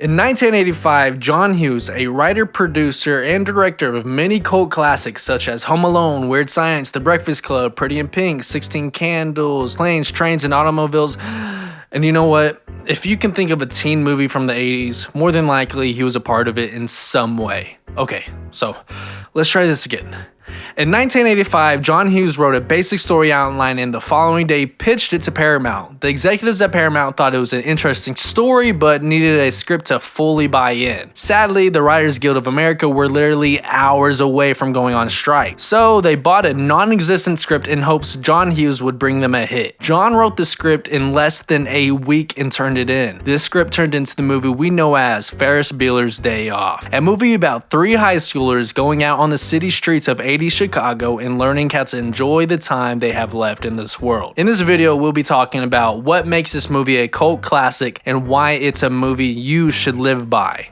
In 1985, John Hughes, a writer, producer, and director of many cult classics such as Home Alone, Weird Science, The Breakfast Club, Pretty in Pink, 16 Candles, Planes, Trains, and Automobiles. And you know what? If you can think of a teen movie from the 80s, more than likely he was a part of it in some way. Okay, so let's try this again. In 1985, John Hughes wrote a basic story outline and the following day pitched it to Paramount. The executives at Paramount thought it was an interesting story but needed a script to fully buy in. Sadly, the Writers Guild of America were literally hours away from going on strike, so they bought a non-existent script in hopes John Hughes would bring them a hit. John wrote the script in less than a week and turned it in. This script turned into the movie we know as Ferris Bueller's Day Off, a movie about 3 high schoolers going out on the city streets of 80s Chicago and learning how to enjoy the time they have left in this world. In this video, we'll be talking about what makes this movie a cult classic and why it's a movie you should live by.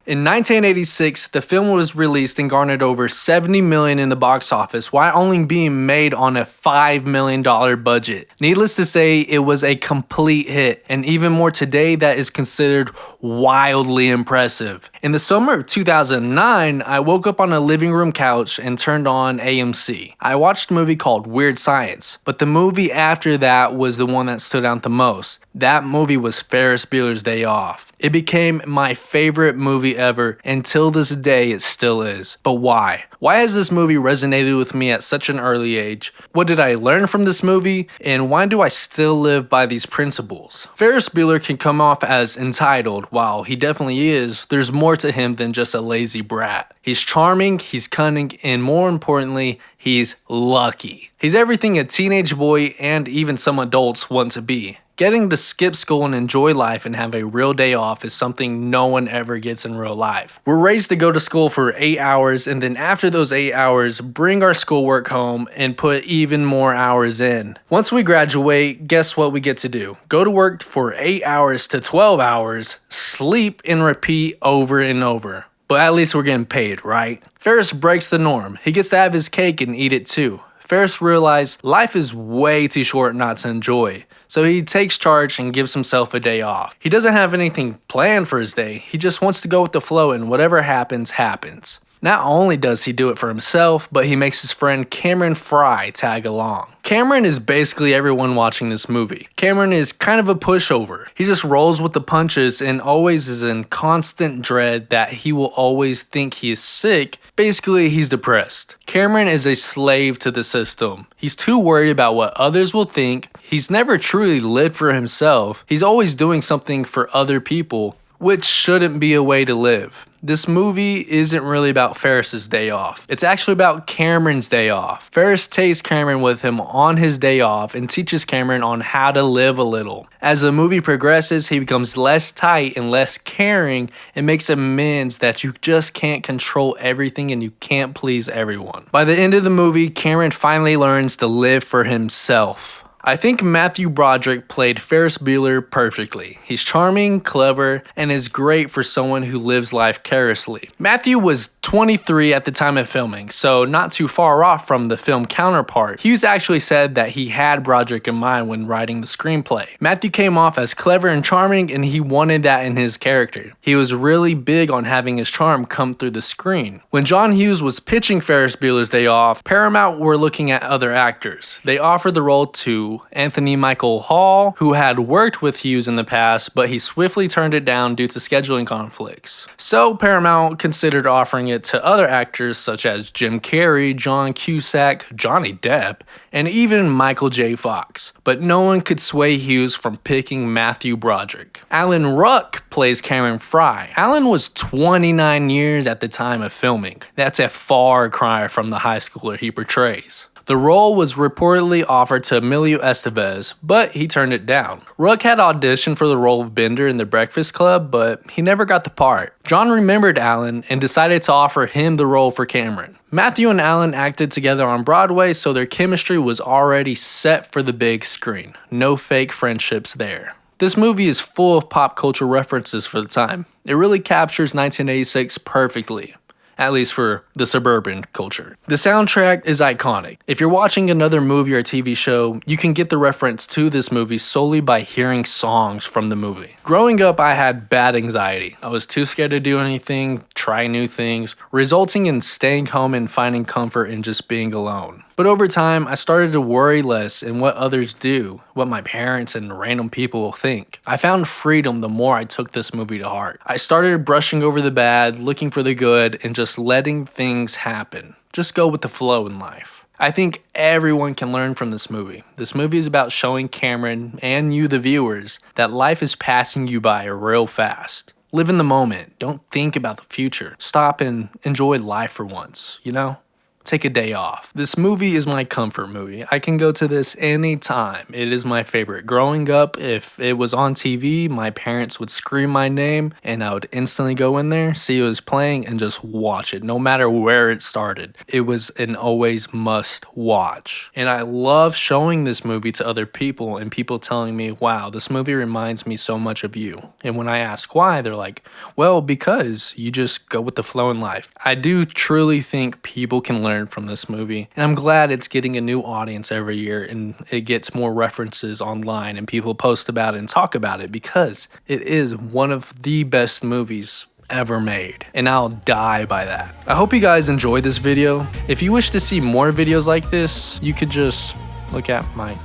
In 1986, the film was released and garnered over $70 million in the box office while only being made on a $5 million budget. Needless to say, it was a complete hit, and even more today, that is considered wildly impressive. In the summer of 2009, I woke up on a living room couch and turned on AMC. I watched a movie called Weird Science, but the movie after that was the one that stood out the most. That movie was Ferris Bueller's Day Off. It became my favorite movie ever. Until this day, it still is. But why? Why has this movie resonated with me at such an early age? What did I learn from this movie? And why do I still live by these principles? Ferris Bueller can come off as entitled. While he definitely is, there's more to him than just a lazy brat. He's charming, he's cunning, and more importantly, he's lucky. He's everything a teenage boy and even some adults want to be. Getting to skip school and enjoy life and have a real day off is something no one ever gets in real life. We're raised to go to school for 8 hours and then after those 8 hours, bring our schoolwork home and put even more hours in. Once we graduate, guess what we get to do? Go to work for 8 hours to 12 hours, sleep and repeat over and over. But at least we're getting paid, right? Ferris breaks the norm. He gets to have his cake and eat it too. Ferris realized life is way too short not to enjoy, so he takes charge and gives himself a day off. He doesn't have anything planned for his day, he just wants to go with the flow and whatever happens, happens. Not only does he do it for himself, but he makes his friend Cameron Fry tag along. Cameron is basically everyone watching this movie. Cameron is kind of a pushover. He just rolls with the punches and always is in constant dread that he will always think he is sick. Basically, he's depressed. Cameron is a slave to the system. He's too worried about what others will think. He's never truly lived for himself. He's always doing something for other people, which shouldn't be a way to live. This movie isn't really about Ferris's day off. It's actually about Cameron's day off. Ferris takes Cameron with him on his day off and teaches Cameron on how to live a little. As the movie progresses, he becomes less tight and less caring and makes amends that you just can't control everything and you can't please everyone. By the end of the movie, Cameron finally learns to live for himself. I think Matthew Broderick played Ferris Bueller perfectly. He's charming, clever, and is great for someone who lives life carelessly. Matthew was 23 at the time of filming, so not too far off from the film counterpart. Hughes actually said that he had Broderick in mind when writing the screenplay. Matthew came off as clever and charming, and he wanted that in his character. He was really big on having his charm come through the screen. When John Hughes was pitching Ferris Bueller's Day Off, Paramount were looking at other actors. They offered the role to Anthony Michael Hall, who had worked with Hughes in the past, but he swiftly turned it down due to scheduling conflicts. So Paramount considered offering it to other actors such as Jim Carrey, John Cusack, Johnny Depp, and even Michael J. Fox. But no one could sway Hughes from picking Matthew Broderick. Alan Ruck plays Cameron Fry. Alan was 29 years at the time of filming. That's a far cry from the high schooler he portrays. The role was reportedly offered to Emilio Estevez, but he turned it down. Ruck had auditioned for the role of Bender in The Breakfast Club, but he never got the part. John remembered Alan and decided to offer him the role for Cameron. Matthew and Alan acted together on Broadway, so their chemistry was already set for the big screen. No fake friendships there. This movie is full of pop culture references for the time. It really captures 1986 perfectly. at least for the suburban culture. The soundtrack is iconic. If you're watching another movie or TV show, you can get the reference to this movie solely by hearing songs from the movie. Growing up, I had bad anxiety. I was too scared to do anything, try new things, resulting in staying home and finding comfort in just being alone. But over time, I started to worry less in what others do, what my parents and random people will think. I found freedom the more I took this movie to heart. I started brushing over the bad, looking for the good, and just letting things happen. Just go with the flow in life. I think everyone can learn from this movie. This movie is about showing Cameron and you, the viewers, that life is passing you by real fast. Live in the moment. Don't think about the future. Stop and enjoy life for once, you know? Take a day off. This movie is my comfort movie. I can go to this anytime. It is my favorite. Growing up, if it was on TV, my parents would scream my name and I would instantly go in there, see it was playing, and just watch it, no matter where it started. It was an always must watch. And I love showing this movie to other people and people telling me, wow, this movie reminds me so much of you. And when I ask why, they're like, well, because you just go with the flow in life. I do truly think people can learn from this movie, and I'm glad it's getting a new audience every year and it gets more references online and people post about it and talk about it because it is one of the best movies ever made, and I'll die by that. I hope you guys enjoyed this video. If you wish to see more videos like this, you could just look at my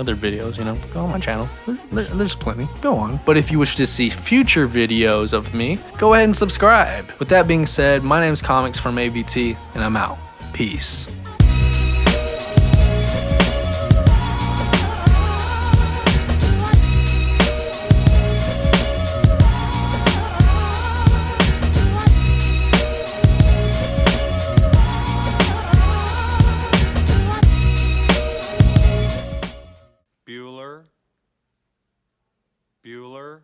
other videos, you know, go on my channel. There's plenty. Go on. But if you wish to see future videos of me, go ahead and subscribe. With that being said, my name's Comics from AVT, and I'm out. Peace. Bueller.